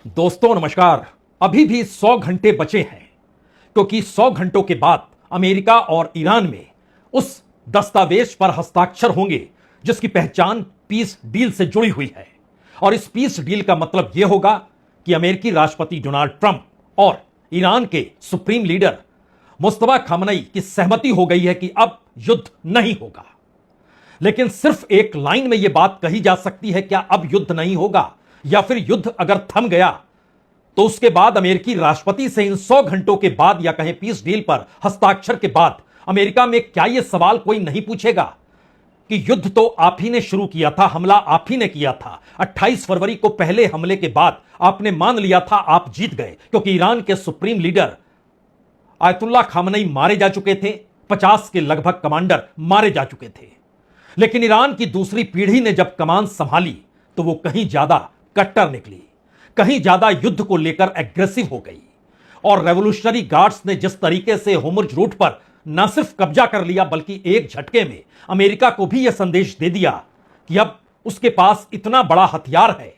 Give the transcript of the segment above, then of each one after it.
दोस्तों नमस्कार। अभी भी 100 घंटे बचे हैं क्योंकि 100 घंटों के बाद अमेरिका और ईरान में उस दस्तावेज पर हस्ताक्षर होंगे जिसकी पहचान पीस डील से जुड़ी हुई है। और इस पीस डील का मतलब यह होगा कि अमेरिकी राष्ट्रपति डोनाल्ड ट्रंप और ईरान के सुप्रीम लीडर मुस्तफा खामनई की सहमति हो गई है कि अब युद्ध नहीं होगा। लेकिन सिर्फ एक लाइन में यह बात कही जा सकती है, क्या अब युद्ध नहीं होगा, या फिर युद्ध अगर थम गया तो उसके बाद अमेरिकी राष्ट्रपति से इन 100 घंटों के बाद या कहें पीस डील पर हस्ताक्षर के बाद अमेरिका में क्या यह सवाल कोई नहीं पूछेगा कि युद्ध तो आप ही ने शुरू किया था, हमला आप ही ने किया था। 28 फरवरी को पहले हमले के बाद आपने मान लिया था आप जीत गए, क्योंकि ईरान के सुप्रीम लीडर आयतुल्लाह खामनई मारे जा चुके थे, 50 के लगभग कमांडर मारे जा चुके थे। लेकिन ईरान की दूसरी पीढ़ी ने जब कमान संभाली तो वो कहीं ज्यादा कट्टर निकली, कहीं ज्यादा युद्ध को लेकर एग्रेसिव हो गई। और रेवोल्यूशनरी गार्ड्स ने जिस तरीके से होर्मुज़ रूट पर न सिर्फ कब्जा कर लिया बल्कि एक झटके में अमेरिका को भी यह संदेश दे दिया कि अब उसके पास इतना बड़ा हथियार है,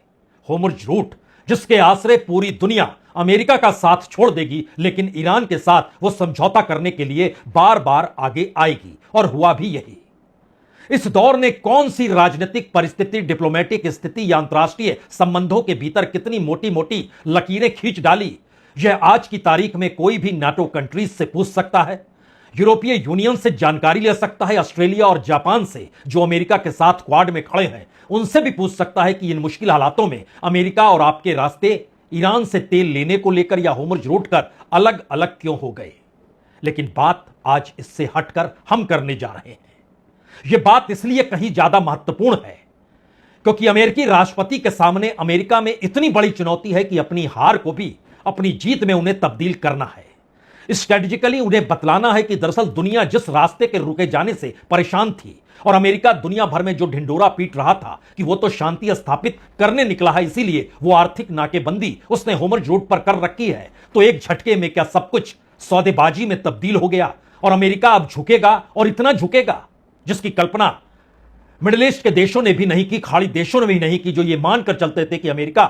होर्मुज़ रूट, जिसके आसरे पूरी दुनिया अमेरिका का साथ छोड़ देगी, लेकिन ईरान के साथ वो समझौता करने के लिए बार बार आगे आएगी। और हुआ भी यही। इस दौर ने कौन सी राजनीतिक परिस्थिति, डिप्लोमेटिक स्थिति या अंतरराष्ट्रीय संबंधों के भीतर कितनी मोटी मोटी लकीरें खींच डाली, यह आज की तारीख में कोई भी नाटो कंट्रीज से पूछ सकता है, यूरोपीय यूनियन से जानकारी ले सकता है, ऑस्ट्रेलिया और जापान से जो अमेरिका के साथ क्वाड में खड़े हैं उनसे भी पूछ सकता है कि इन मुश्किल हालातों में अमेरिका और आपके रास्ते ईरान से तेल लेने को लेकर या होर्मुज़ रूट कर अलग अलग क्यों हो गए। लेकिन बात आज इससे हटकर हम करने जा रहे हैं। यह बात इसलिए कहीं ज्यादा महत्वपूर्ण है क्योंकि अमेरिकी राष्ट्रपति के सामने अमेरिका में इतनी बड़ी चुनौती है कि अपनी हार को भी अपनी जीत में उन्हें तब्दील करना है। स्ट्रेटेजिकली उन्हें बतलाना है कि दरअसल दुनिया जिस रास्ते के रुके जाने से परेशान थी और अमेरिका दुनिया भर में जो ढिंडोरा पीट रहा था कि वो तो शांति स्थापित करने निकला है, इसीलिए वो आर्थिक नाकेबंदी उसने होर्मुज़ रूट पर कर रखी है, तो एक झटके में क्या सब कुछ सौदेबाजी में तब्दील हो गया और अमेरिका अब झुकेगा, और इतना झुकेगा जिसकी कल्पना मिडिल ईस्ट के देशों ने भी नहीं की, खाड़ी देशों ने भी नहीं की, जो ये मानकर चलते थे कि अमेरिका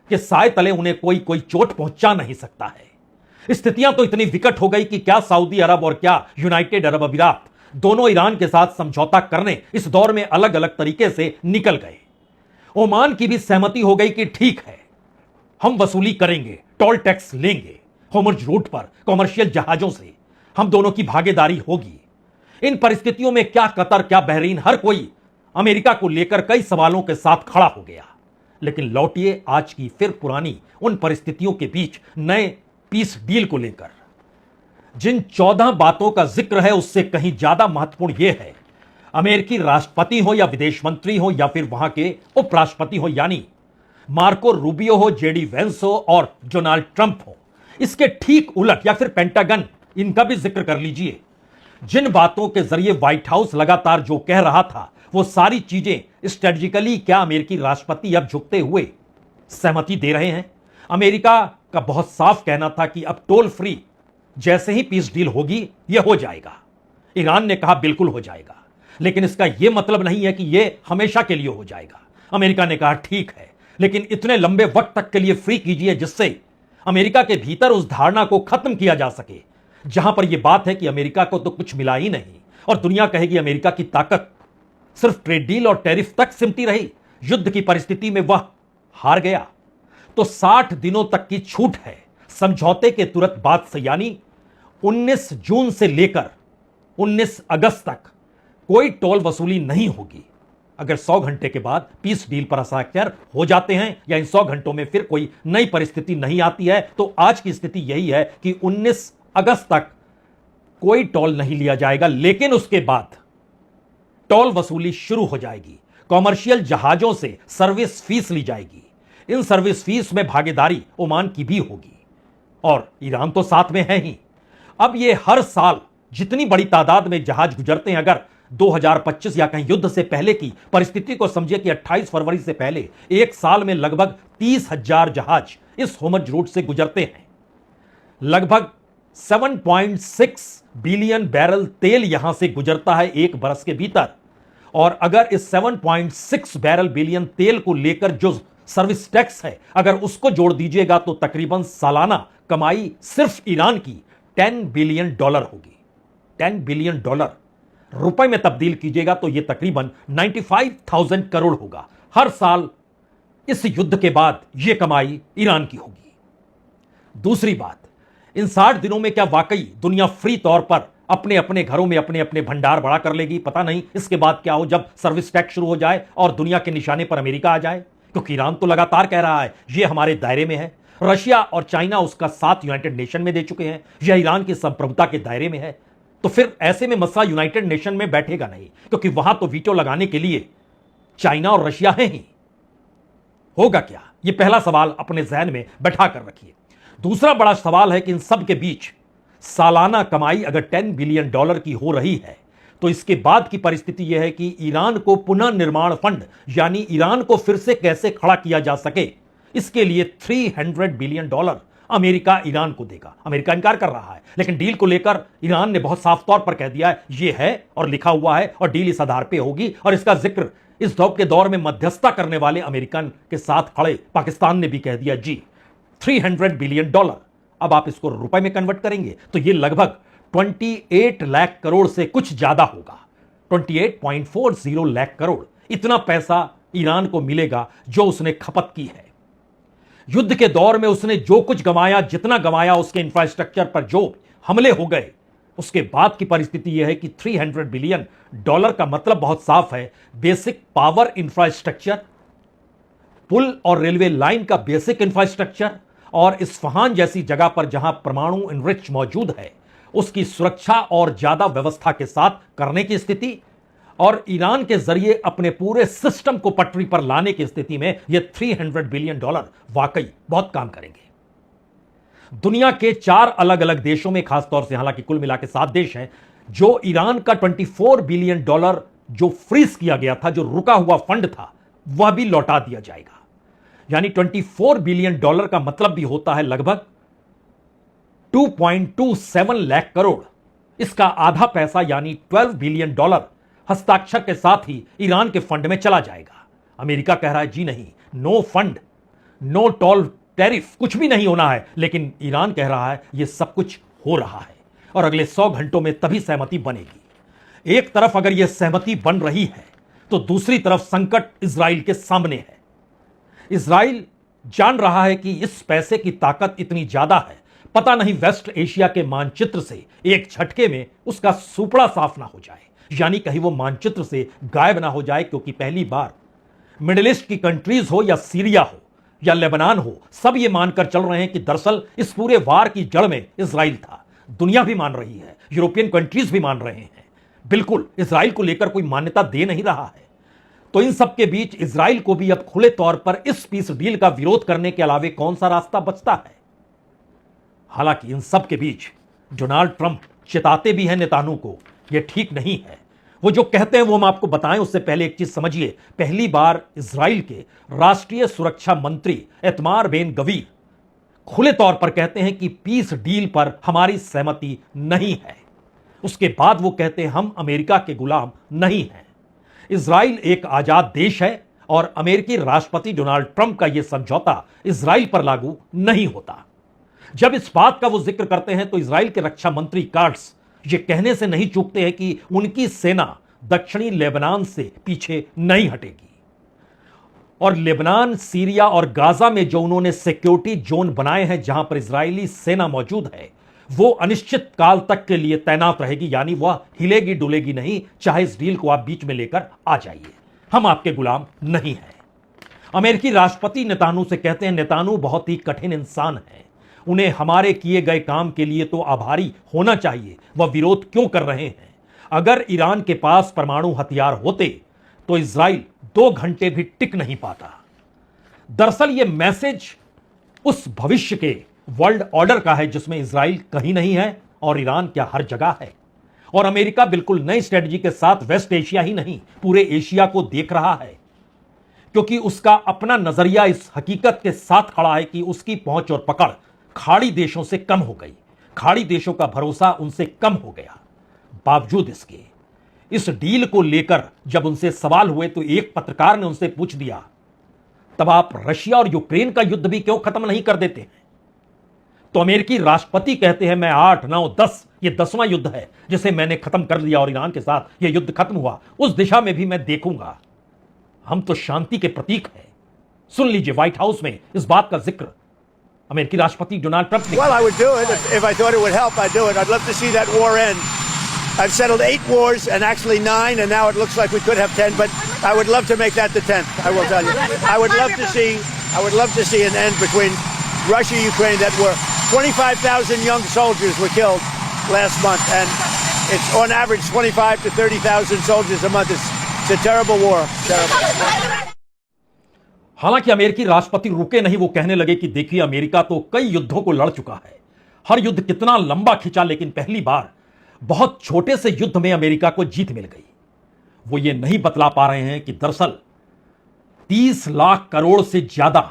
के साए तले उन्हें कोई चोट पहुंचा नहीं सकता है। स्थितियां तो इतनी विकट हो गई कि क्या सऊदी अरब और क्या यूनाइटेड अरब अमीरात दोनों ईरान के साथ समझौता करने इस दौर में अलग अलग तरीके से निकल गए। ओमान की भी सहमति हो गई कि ठीक है, हम वसूली करेंगे, टोल टैक्स लेंगे, होर्मुज़ रूट पर कॉमर्शियल जहाजों से हम दोनों की भागीदारी होगी। इन परिस्थितियों में क्या कतर, क्या बहरीन, हर कोई अमेरिका को लेकर कई सवालों के साथ खड़ा हो गया। लेकिन लौटिए आज की फिर पुरानी उन परिस्थितियों के बीच नए पीस डील को लेकर। जिन 14 बातों का जिक्र है उससे कहीं ज्यादा महत्वपूर्ण यह है, अमेरिकी राष्ट्रपति हो या विदेश मंत्री हो या फिर वहां के उपराष्ट्रपति हो, यानी मार्को रूबियो हो, जेडी वेंस हो और डोनाल्ड ट्रंप हो, इसके ठीक उलट या फिर पेंटागन, इनका भी जिक्र कर लीजिए। जिन बातों के जरिए व्हाइट हाउस लगातार जो कह रहा था वो सारी चीजें स्ट्रेटेजिकली क्या अमेरिकी राष्ट्रपति अब झुकते हुए सहमति दे रहे हैं। अमेरिका का बहुत साफ कहना था कि अब टोल फ्री जैसे ही पीस डील होगी यह हो जाएगा। ईरान ने कहा बिल्कुल हो जाएगा, लेकिन इसका यह मतलब नहीं है कि यह हमेशा के लिए हो जाएगा। अमेरिका ने कहा ठीक है, लेकिन इतने लंबे वक्त तक के लिए फ्री कीजिए जिससे अमेरिका के भीतर उस धारणा को खत्म किया जा सके जहां पर यह बात है कि अमेरिका को तो कुछ मिला ही नहीं और दुनिया कहेगी अमेरिका की ताकत सिर्फ ट्रेड डील और टैरिफ तक सिमटी रही, युद्ध की परिस्थिति में वह हार गया। तो 60 दिनों तक की छूट है समझौते के तुरंत बाद से, यानी 19 जून से लेकर 19 अगस्त तक कोई टोल वसूली नहीं होगी। अगर 100 घंटे के बाद पीस डील पर हस्ताक्षर हो जाते हैं या इन 100 घंटों में फिर कोई नई परिस्थिति नहीं आती है, तो आज की स्थिति यही है कि 19 अगस्त तक कोई टोल नहीं लिया जाएगा, लेकिन उसके बाद टोल वसूली शुरू हो जाएगी। कॉमर्शियल जहाजों से सर्विस फीस ली जाएगी। इन सर्विस फीस में भागीदारी ओमान की भी होगी और ईरान तो साथ में है ही। अब ये हर साल जितनी बड़ी तादाद में जहाज गुजरते हैं, अगर 2025 या कहीं युद्ध से पहले की परिस्थिति को समझिए कि 28 फरवरी से पहले एक साल में लगभग 30,000 जहाज इस होर्मुज़ रूट से गुजरते हैं। लगभग 7.6 बिलियन बैरल तेल यहां से गुजरता है एक बरस के भीतर। और अगर इस 7.6 बिलियन तेल को लेकर जो सर्विस टैक्स है, अगर उसको जोड़ दीजिएगा तो तकरीबन सालाना कमाई सिर्फ ईरान की $10 बिलियन होगी। $10 बिलियन रुपए में तब्दील कीजिएगा तो यह तकरीबन 95,000 करोड़ होगा। हर साल इस युद्ध के बाद यह कमाई ईरान की होगी। दूसरी बात, इन 60 दिनों में क्या वाकई दुनिया फ्री तौर पर अपने अपने घरों में अपने अपने भंडार बड़ा कर लेगी? पता नहीं इसके बाद क्या हो, जब सर्विस टैक्स शुरू हो जाए और दुनिया के निशाने पर अमेरिका आ जाए, क्योंकि ईरान तो लगातार कह रहा है यह हमारे दायरे में है। रशिया और चाइना उसका साथ यूनाइटेड नेशन में दे चुके हैं, यह ईरान की संप्रभुता के दायरे में है। तो फिर ऐसे में मसला यूनाइटेड नेशन में बैठेगा नहीं, क्योंकि वहां तो वीटो लगाने के लिए चाइना और रशिया है ही। होगा क्या? यह पहला सवाल अपने जहन में बैठा कर रखिए। दूसरा बड़ा सवाल है कि इन सब के बीच सालाना कमाई अगर $10 बिलियन की हो रही है तो इसके बाद की परिस्थिति यह है कि ईरान को पुनः निर्माण फंड, यानी ईरान को फिर से कैसे खड़ा किया जा सके, इसके लिए $300 बिलियन अमेरिका ईरान को देगा। अमेरिका इनकार कर रहा है, लेकिन डील को लेकर ईरान ने बहुत साफ तौर पर कह दिया है यह है और लिखा हुआ है और डील इस आधार पर होगी। और इसका जिक्र इस दौर में मध्यस्थता करने वाले अमेरिकन के साथ खड़े पाकिस्तान ने भी कह दिया जी। $300 बिलियन, अब आप इसको रुपए में कन्वर्ट करेंगे तो यह लगभग 28 लाख करोड़ से कुछ ज्यादा होगा। 28.40 लाख करोड़, इतना पैसा ईरान को मिलेगा जो उसने खपत की है। युद्ध के दौर में उसने जो कुछ गंवाया, जितना गंवाया, उसके इंफ्रास्ट्रक्चर पर जो हमले हो गए, उसके बाद की परिस्थिति यह है कि $300 बिलियन का मतलब बहुत साफ है, बेसिक पावर इंफ्रास्ट्रक्चर, पुल और रेलवे लाइन का बेसिक इंफ्रास्ट्रक्चर, और इस्फहान जैसी जगह पर जहां परमाणु एनरिच मौजूद है उसकी सुरक्षा और ज्यादा व्यवस्था के साथ करने की स्थिति, और ईरान के जरिए अपने पूरे सिस्टम को पटरी पर लाने की स्थिति में यह $300 बिलियन वाकई बहुत काम करेंगे। दुनिया के 4 अलग अलग देशों में, खासतौर से हालांकि कुल मिला के 7 देश हैं, जो ईरान का $24 बिलियन जो फ्रीज किया गया था, जो रुका हुआ फंड था, वह भी लौटा दिया जाएगा। यानी $24 बिलियन का मतलब भी होता है लगभग 2.27 लाख करोड़। इसका आधा पैसा यानी $12 बिलियन हस्ताक्षर के साथ ही ईरान के फंड में चला जाएगा। अमेरिका कह रहा है जी नहीं, no fund, no toll tariff, कुछ भी नहीं होना है। लेकिन ईरान कह रहा है यह सब कुछ हो रहा है और अगले 100 घंटों में तभी सहमति बनेगी। एक तरफ अगर यह सहमति बन रही है तो दूसरी तरफ संकट इजराइल के सामने है। इजराइल जान रहा है कि इस पैसे की ताकत इतनी ज्यादा है, पता नहीं वेस्ट एशिया के मानचित्र से एक झटके में उसका सुपड़ा साफ ना हो जाए, यानी कहीं वो मानचित्र से गायब ना हो जाए। क्योंकि पहली बार मिडिल ईस्ट की कंट्रीज हो या सीरिया हो या लेबनान हो, सब ये मानकर चल रहे हैं कि दरअसल इस पूरे वार की जड़ में इजराइल था। दुनिया भी मान रही है, यूरोपियन कंट्रीज भी मान रहे हैं, बिल्कुल इजराइल को लेकर कोई मान्यता दे नहीं रहा है। तो इन सब के बीच इजराइल को भी अब खुले तौर पर इस पीस डील का विरोध करने के अलावे कौन सा रास्ता बचता है? हालांकि इन सब के बीच डोनाल्ड ट्रंप चेताते भी हैं नेतान्याहू को, यह ठीक नहीं है। वो जो कहते हैं वो हम आपको बताएं, उससे पहले एक चीज समझिए। पहली बार इजराइल के राष्ट्रीय सुरक्षा मंत्री इतमार बेन गवीर खुले तौर पर कहते हैं कि पीस डील पर हमारी सहमति नहीं है। उसके बाद वो कहते हैं हम अमेरिका के गुलाम नहीं हैं। इजराइल एक आजाद देश है और अमेरिकी राष्ट्रपति डोनाल्ड ट्रंप का यह समझौता इजराइल पर लागू नहीं होता। जब इस बात का वो जिक्र करते हैं तो इजराइल के रक्षा मंत्री कार्ट्स ये कहने से नहीं चूकते हैं कि उनकी सेना दक्षिणी लेबनान से पीछे नहीं हटेगी और लेबनान, सीरिया और गाजा में जो उन्होंने सिक्योरिटी जोन बनाए हैं जहां पर इजरायली सेना मौजूद है, वो अनिश्चित काल तक के लिए तैनात रहेगी। यानी वह हिलेगी डुलेगी नहीं, चाहे इस डील को आप बीच में लेकर आ जाइए, हम आपके गुलाम नहीं हैं। अमेरिकी राष्ट्रपति नेतान्याहू से कहते हैं नेतान्याहू बहुत ही कठिन इंसान है, उन्हें हमारे किए गए काम के लिए तो आभारी होना चाहिए, वह विरोध क्यों कर रहे हैं? अगर ईरान के पास परमाणु हथियार होते तो इजराइल 2 घंटे भी टिक नहीं पाता। दरअसल यह मैसेज उस भविष्य के वर्ल्ड ऑर्डर का है जिसमें इजराइल कहीं नहीं है और ईरान क्या हर जगह है। और अमेरिका बिल्कुल नई स्ट्रेटजी के साथ वेस्ट एशिया ही नहीं, पूरे एशिया को देख रहा है, क्योंकि उसका अपना नजरिया इस हकीकत के साथ खड़ा है कि उसकी पहुंच और पकड़ खाड़ी देशों से कम हो गई, खाड़ी देशों का भरोसा उनसे कम हो गया। बावजूद इसके इस डील को लेकर जब उनसे सवाल हुए तो एक पत्रकार ने उनसे पूछ दिया तब आप रशिया और यूक्रेन का युद्ध भी क्यों खत्म नहीं कर देते हैं? तो अमेरिकी राष्ट्रपति कहते हैं मैं 8, 9, 10, ये 10वां युद्ध है जिसे मैंने खत्म कर लिया और ईरान के साथ यह युद्ध खत्म हुआ, उस दिशा में भी मैं देखूंगा। हम तो शांति के प्रतीक हैं। सुन लीजिए, व्हाइट हाउस में इस बात का जिक्र अमेरिकी राष्ट्रपति डोनाल्ड ट्रंप ने। Well, I would do it if I thought it would help. I'd do it. I'd love to see that war end. I've settled 8 wars and actually 9, and now it looks like we could have 10. But I would love to make that the 10th. I will tell you. I would love to see an end between Russia and Ukraine. That were 25,000 young soldiers were killed last month, and it's on average 25 to 30,000 soldiers a month. It's a terrible war. Terrible. हालांकि अमेरिकी राष्ट्रपति रुके नहीं, वो कहने लगे कि देखिए अमेरिका तो कई युद्धों को लड़ चुका है, हर युद्ध कितना लंबा खिंचा, लेकिन पहली बार बहुत छोटे से युद्ध में अमेरिका को जीत मिल गई। वो ये नहीं बतला पा रहे हैं कि दरअसल 30 लाख करोड़ से ज्यादा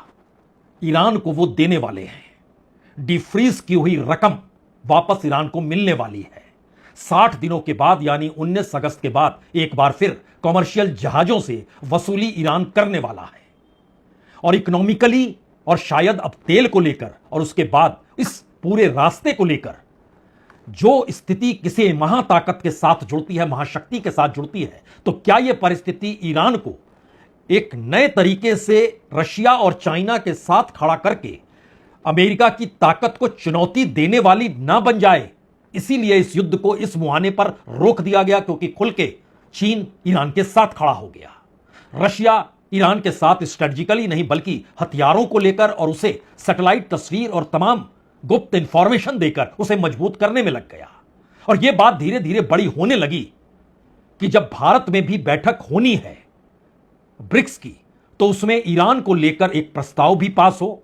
ईरान को वो देने वाले हैं। डिफ्रीज की हुई रकम वापस ईरान को मिलने वाली है। 60 दिनों के बाद यानी 19 अगस्त के बाद एक बार फिर कॉमर्शियल जहाजों से वसूली ईरान करने वाला है। और इकोनॉमिकली और शायद अब तेल को लेकर और उसके बाद इस पूरे रास्ते को लेकर जो स्थिति किसी महाताकत के साथ जुड़ती है, महाशक्ति के साथ जुड़ती है, तो क्या यह परिस्थिति ईरान को एक नए तरीके से रशिया और चाइना के साथ खड़ा करके अमेरिका की ताकत को चुनौती देने वाली ना बन जाए? इसीलिए इस युद्ध को इस मुहाने पर रोक दिया गया, क्योंकि खुल के चीन ईरान के साथ खड़ा हो गया। रशिया ईरान के साथ स्ट्रेटजिकली नहीं बल्कि हथियारों को लेकर और उसे सैटेलाइट तस्वीर और तमाम गुप्त इंफॉर्मेशन देकर उसे मजबूत करने में लग गया। और यह बात धीरे धीरे बड़ी होने लगी कि जब भारत में भी बैठक होनी है ब्रिक्स की, तो उसमें ईरान को लेकर एक प्रस्ताव भी पास हो,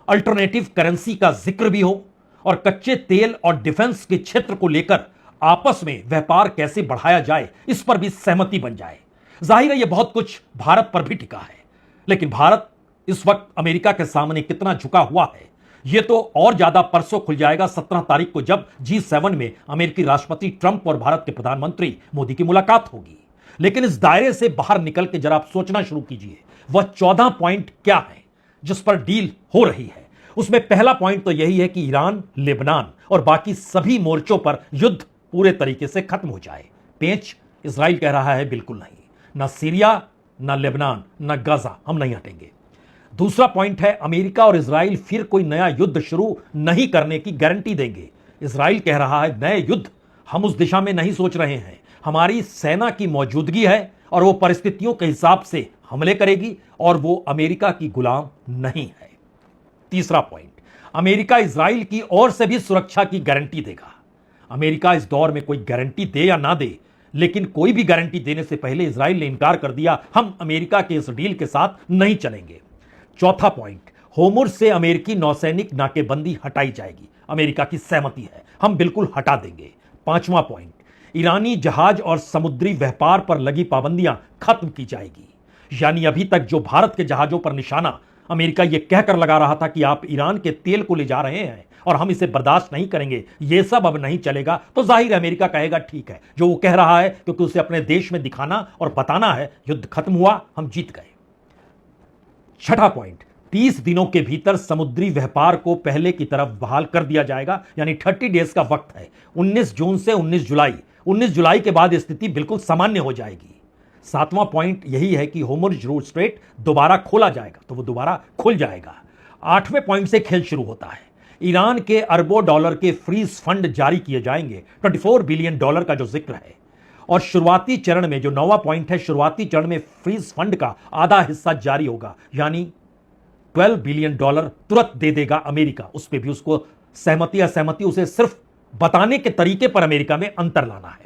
अल्टरनेटिव करेंसी का जिक्र भी हो, और कच्चे तेल और डिफेंस के क्षेत्र को लेकर आपस में व्यापार कैसे बढ़ाया जाए इस पर भी सहमति बन जाए। जाहिर है यह बहुत कुछ भारत पर भी टिका है, लेकिन भारत इस वक्त अमेरिका के सामने कितना झुका हुआ है यह तो और ज्यादा परसों खुल जाएगा 17 तारीख को, जब G7 में अमेरिकी राष्ट्रपति ट्रंप और भारत के प्रधानमंत्री मोदी की मुलाकात होगी। लेकिन इस दायरे से बाहर निकल के जरा आप सोचना शुरू कीजिए, वह 14 पॉइंट क्या है जिस पर डील हो रही है। उसमें पहला पॉइंट तो यही है कि ईरान, लेबनान और बाकी सभी मोर्चों पर युद्ध पूरे तरीके से खत्म हो जाए। पेंच इजराइल कह रहा है बिल्कुल नहीं, ना सीरिया, ना लेबनान, ना गाजा, हम नहीं हटेंगे। दूसरा पॉइंट है अमेरिका और इजराइल फिर कोई नया युद्ध शुरू नहीं करने की गारंटी देंगे। इजराइल कह रहा है नए युद्ध हम उस दिशा में नहीं सोच रहे हैं, हमारी सेना की मौजूदगी है और वो परिस्थितियों के हिसाब से हमले करेगी और वो अमेरिका की गुलाम नहीं है। तीसरा पॉइंट, अमेरिका इजराइल की ओर से भी सुरक्षा की गारंटी देगा। अमेरिका इस दौर में कोई गारंटी दे या ना दे, लेकिन कोई भी गारंटी देने से पहले इजराइल ने इनकार कर दिया, हम अमेरिका के इस डील के साथ नहीं चलेंगे। चौथा पॉइंट, होर्मुज़ से अमेरिकी नौसैनिक नाकेबंदी हटाई जाएगी, अमेरिका की सहमति है, हम बिल्कुल हटा देंगे। पांचवा पॉइंट, ईरानी जहाज और समुद्री व्यापार पर लगी पाबंदियां खत्म की जाएगी। यानी अभी तक जो भारत के जहाजों पर निशाना अमेरिका यह कहकर लगा रहा था कि आप ईरान के तेल को ले जा रहे हैं और हम इसे बर्दाश्त नहीं करेंगे, यह सब अब नहीं चलेगा, तो जाहिर है अमेरिका कहेगा ठीक है जो वो कह रहा है, क्योंकि उसे अपने देश में दिखाना और बताना है युद्ध खत्म हुआ, हम जीत गए। छठा पॉइंट, 30 दिनों के भीतर समुद्री व्यापार को पहले की तरफ बहाल कर दिया जाएगा, यानी 30 डेज का वक्त है, 19 जून से 19 जुलाई। 19 जुलाई के बाद स्थिति बिल्कुल सामान्य हो जाएगी। सातवां पॉइंट यही है कि होर्मुज़ स्ट्रेट दोबारा खोला जाएगा, तो वो दोबारा खुल जाएगा। आठवें पॉइंट से खेल शुरू होता है, ईरान के अरबों डॉलर के फ्रीज फंड जारी किए जाएंगे, $24 बिलियन का जो जिक्र है। और शुरुआती चरण में जो 9वां पॉइंट है, शुरुआती चरण में फ्रीज फंड का आधा हिस्सा जारी होगा, यानी $12 बिलियन तुरंत दे देगा अमेरिका। उस पर भी उसको सहमति असहमति उसे सिर्फ बताने के तरीके पर अमेरिका में अंतर लाना है।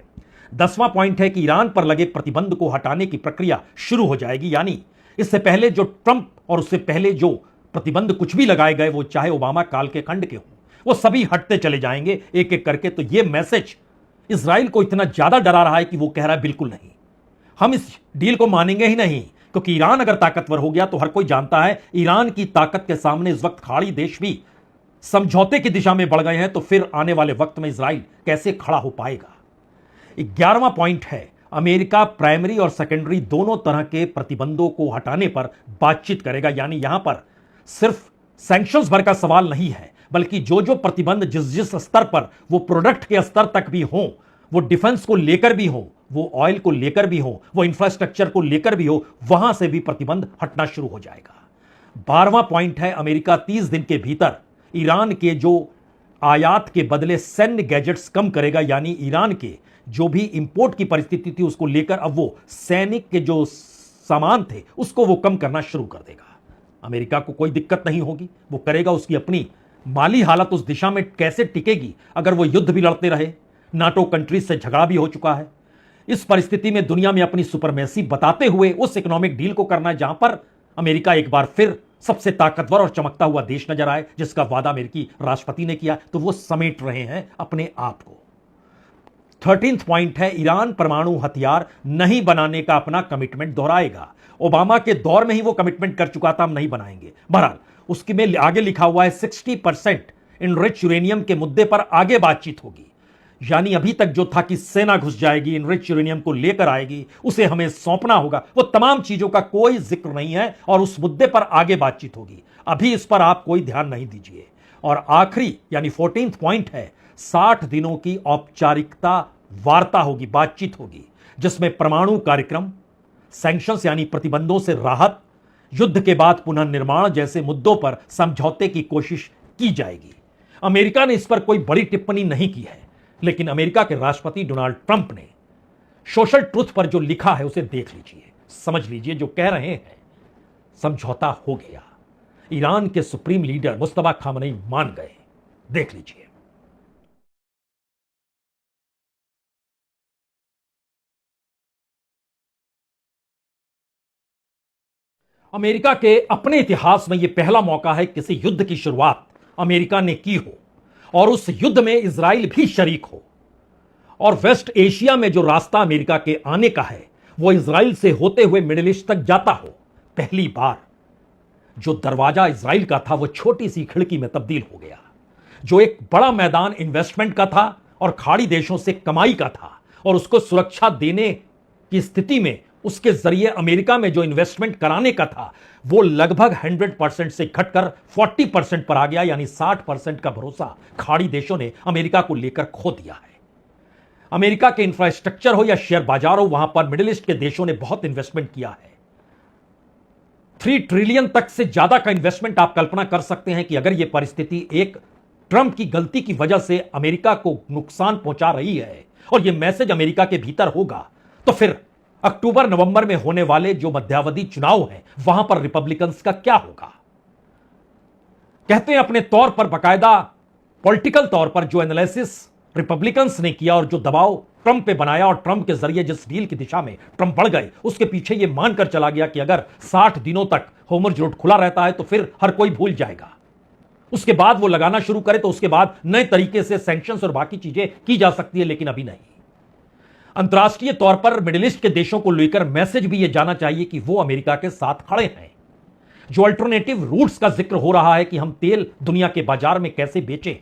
10वां पॉइंट है कि ईरान पर लगे प्रतिबंध को हटाने की प्रक्रिया शुरू हो जाएगी, यानी इससे पहले जो ट्रंप और उससे पहले जो प्रतिबंध कुछ भी लगाए गए, वो चाहे ओबामा काल के खंड के हों, वो सभी हटते चले जाएंगे एक एक करके। तो ये मैसेज इजराइल को इतना ज्यादा डरा रहा है कि वो कह रहा है बिल्कुल नहीं, हम इस डील को मानेंगे ही नहीं, क्योंकि ईरान अगर ताकतवर हो गया तो हर कोई जानता है ईरान की ताकत के सामने इस वक्त खाड़ी देश भी समझौते की दिशा में बढ़ गए हैं, तो फिर आने वाले वक्त में इजराइल कैसे खड़ा हो पाएगा। 11वां पॉइंट है अमेरिका प्राइमरी और सेकेंडरी दोनों तरह के प्रतिबंधों को हटाने पर बातचीत करेगा। यानी यहां पर सिर्फ सैंक्शंस भर का सवाल नहीं है, बल्कि जो जो प्रतिबंध जिस जिस स्तर पर, वो प्रोडक्ट के स्तर तक भी हो, वो डिफेंस को लेकर भी हो, वो ऑयल को लेकर भी हो, वो इंफ्रास्ट्रक्चर को लेकर भी हो, वहां से भी प्रतिबंध हटना शुरू हो जाएगा। 12वां पॉइंट है, अमेरिका 30 दिन के भीतर ईरान के जो आयात के बदले सैन्य गैजेट्स कम करेगा। यानी ईरान के जो भी इंपोर्ट की परिस्थिति थी उसको लेकर अब वो सैनिक के जो सामान थे उसको वो कम करना शुरू कर देगा। अमेरिका को कोई दिक्कत नहीं होगी, वो करेगा। उसकी अपनी माली हालत उस दिशा में कैसे टिकेगी अगर वो युद्ध भी लड़ते रहे? नाटो कंट्रीज से झगड़ा भी हो चुका है। इस परिस्थिति में दुनिया में अपनी सुपरमेसी बताते हुए उस इकोनॉमिक डील को करना है जहां पर अमेरिका एक बार फिर सबसे ताकतवर और चमकता हुआ देश नजर आए, जिसका वादा अमेरिकी राष्ट्रपति ने किया, तो वो समेट रहे हैं अपने आप को। 13th पॉइंट है, ईरान परमाणु हथियार नहीं बनाने का अपना कमिटमेंट दोहराएगा। ओबामा के दौर में ही वो कमिटमेंट कर चुका था, हम नहीं बनाएंगे। बहरहाल उसकी में आगे लिखा हुआ है 60% इनरिच यूरेनियम के मुद्दे पर आगे बातचीत होगी। यानी अभी तक जो था कि सेना घुस जाएगी, इनरिच यूरेनियम को लेकर आएगी, उसे हमें सौंपना होगा, वो तमाम चीजों का कोई जिक्र नहीं है और उस मुद्दे पर आगे बातचीत होगी। अभी इस पर आप कोई ध्यान नहीं दीजिए। और आखिरी यानी 14th पॉइंट है, 60 दिनों की औपचारिकता वार्ता होगी, बातचीत होगी, जिसमें परमाणु कार्यक्रम, सैंक्शंस यानी प्रतिबंधों से राहत, युद्ध के बाद पुनर्निर्माण जैसे मुद्दों पर समझौते की कोशिश की जाएगी। अमेरिका ने इस पर कोई बड़ी टिप्पणी नहीं की है, लेकिन अमेरिका के राष्ट्रपति डोनाल्ड ट्रंप ने सोशल ट्रुथ पर जो लिखा है उसे देख लीजिए, समझ लीजिए। जो कह रहे हैं समझौता हो गया, ईरान के सुप्रीम लीडर मुस्तफा खामनेई मान गए, देख लीजिए। अमेरिका के अपने इतिहास में यह पहला मौका है किसी युद्ध की शुरुआत अमेरिका ने की हो और उस युद्ध में इजराइल भी शरीक हो, और वेस्ट एशिया में जो रास्ता अमेरिका के आने का है वो इजराइल से होते हुए मिडिल ईस्ट तक जाता हो। पहली बार जो दरवाजा इजराइल का था वो छोटी सी खिड़की में तब्दील हो गया। जो एक बड़ा मैदान इन्वेस्टमेंट का था और खाड़ी देशों से कमाई का था, और उसको सुरक्षा देने की स्थिति में उसके जरिए अमेरिका में जो इन्वेस्टमेंट कराने का था वो लगभग 100% से घटकर 40% पर आ गया। यानी 60% का भरोसा खाड़ी देशों ने अमेरिका को लेकर खो दिया है। अमेरिका के इंफ्रास्ट्रक्चर हो या शेयर बाजार हो, वहां पर मिडिल ईस्ट के देशों ने बहुत इन्वेस्टमेंट किया है। 3 ट्रिलियन तक से ज्यादा का इन्वेस्टमेंट। आप कल्पना कर सकते हैं कि अगर यह परिस्थिति एक ट्रंप की गलती की वजह से अमेरिका को नुकसान पहुंचा रही है और यह मैसेज अमेरिका के भीतर होगा, तो फिर अक्टूबर नवंबर में होने वाले जो मध्यावधि चुनाव हैं वहां पर रिपब्लिकन्स का क्या होगा? कहते हैं अपने तौर पर बाकायदा पॉलिटिकल तौर पर जो एनालिसिस रिपब्लिकन्स ने किया और जो दबाव ट्रंप पे बनाया और ट्रंप के जरिए जिस डील की दिशा में ट्रंप बढ़ गए, उसके पीछे यह मानकर चला गया कि अगर 60 दिनों तक होमर्ज रोड खुला रहता है तो फिर हर कोई भूल जाएगा। उसके बाद वो लगाना शुरू करे तो उसके बाद नए तरीके से सैंक्शंस और बाकी चीजें की जा सकती है, लेकिन अभी नहीं। अंतर्राष्ट्रीय तौर पर मिडिल ईस्ट के देशों को लेकर मैसेज भी यह जाना चाहिए कि वो अमेरिका के साथ खड़े हैं। जो अल्टरनेटिव रूट्स का जिक्र हो रहा है कि हम तेल दुनिया के बाजार में कैसे बेचें,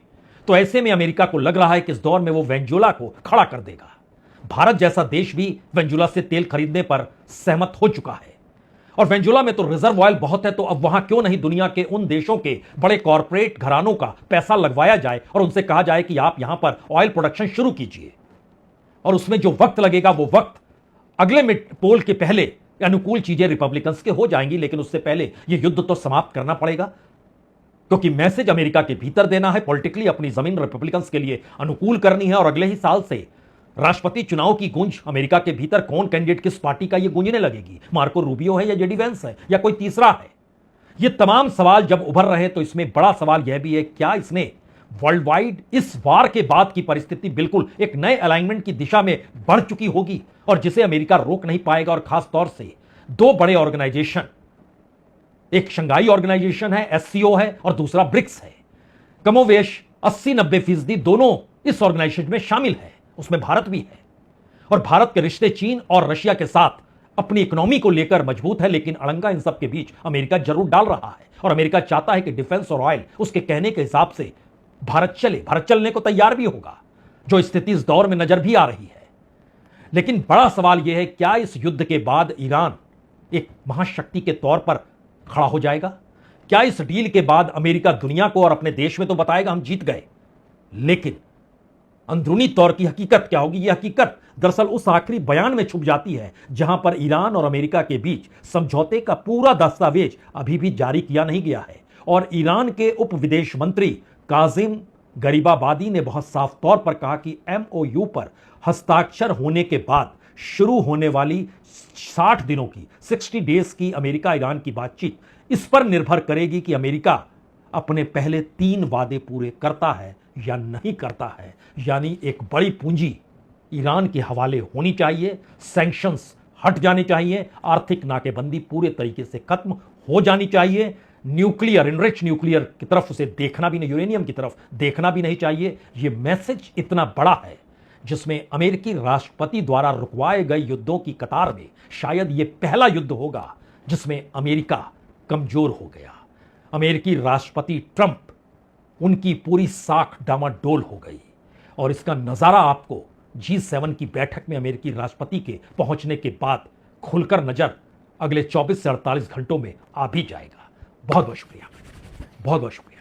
तो ऐसे में अमेरिका को लग रहा है कि इस दौर में वो वेनेजुएला को खड़ा कर देगा। भारत जैसा देश भी वेनेजुएला से तेल खरीदने पर सहमत हो चुका है, और वेनेजुएला में तो रिजर्व ऑयल बहुत है, तो अब वहां क्यों नहीं दुनिया के उन देशों के बड़े कॉरपोरेट घरानों का पैसा लगवाया जाए और उनसे कहा जाए कि आप यहां पर ऑयल प्रोडक्शन शुरू कीजिए। और उसमें जो वक्त लगेगा वो वक्त अगले मिड पोल के पहले अनुकूल चीजें रिपब्लिकन्स के हो जाएंगी, लेकिन उससे पहले यह युद्ध तो समाप्त करना पड़ेगा, क्योंकि मैसेज अमेरिका के भीतर देना है। पॉलिटिकली अपनी जमीन रिपब्लिकन्स के लिए अनुकूल करनी है, और अगले ही साल से राष्ट्रपति चुनाव की गूंज अमेरिका के भीतर कौन कैंडिडेट किस पार्टी का यह गूंजने लगेगी। मार्को रूबियो है या जेडी वेंस है या कोई तीसरा है। ये तमाम सवाल जब उभर रहे तो इसमें बड़ा सवाल यह भी है, क्या इसने वर्ल्ड वाइड इस वार के बाद की परिस्थिति बिल्कुल एक नए अलाइनमेंट की दिशा में बढ़ चुकी होगी, और जिसे अमेरिका रोक नहीं पाएगा। और खास तौर से 2 बड़े ऑर्गेनाइजेशन, एक शंघाई ऑर्गेनाइजेशन है एससीओ है और दूसरा ब्रिक्स है, कमोवेश 80-90% दोनों इस ऑर्गेनाइजेशन में शामिल है, उसमें भारत भी है। और भारत के रिश्ते चीन और रशिया के साथ अपनी इकोनॉमी को लेकर मजबूत है, लेकिन अड़ंगा इन सब के बीच अमेरिका जरूर डाल रहा है। और अमेरिका चाहता है कि डिफेंस और ऑयल उसके कहने के हिसाब से भारत चले, भारत चलने को तैयार भी होगा, जो स्थिति इस दौर में नजर भी आ रही है। लेकिन बड़ा सवाल यह है, क्या इस युद्ध के बाद ईरान एक महाशक्ति के तौर पर खड़ा हो जाएगा? क्या इस डील के बाद अमेरिका दुनिया को और अपने देश में तो बताएगा हम जीत गए, लेकिन अंदरूनी तौर की हकीकत क्या होगी? यह हकीकत दरअसल उस आखिरी बयान में छुप जाती है जहां पर ईरान और अमेरिका के बीच समझौते का पूरा दस्तावेज अभी भी जारी किया नहीं गया है। और ईरान के उप विदेश मंत्री काजिम गरीबाबादी ने बहुत साफ तौर पर कहा कि एमओयू पर हस्ताक्षर होने के बाद शुरू होने वाली 60 दिनों की 60 डेज की अमेरिका ईरान की बातचीत इस पर निर्भर करेगी कि अमेरिका अपने पहले 3 वादे पूरे करता है या नहीं करता है। यानी एक बड़ी पूंजी ईरान के हवाले होनी चाहिए, सैंक्शंस हट जाने चाहिए, आर्थिक नाकेबंदी पूरे तरीके से खत्म हो जानी चाहिए, न्यूक्लियर इनरिच न्यूक्लियर की तरफ उसे देखना भी नहीं, यूरेनियम की तरफ देखना भी नहीं चाहिए। यह मैसेज इतना बड़ा है जिसमें अमेरिकी राष्ट्रपति द्वारा रुकवाए गए युद्धों की कतार में शायद यह पहला युद्ध होगा जिसमें अमेरिका कमजोर हो गया। अमेरिकी राष्ट्रपति ट्रंप, उनकी पूरी साख डामाडोल हो गई और इसका नजारा आपको G7 की बैठक में अमेरिकी राष्ट्रपति के पहुंचने के बाद खुलकर नजर अगले 24 से 48 घंटों में आ भी जाएगा। बहुत बहुत शुक्रिया, बहुत बहुत शुक्रिया।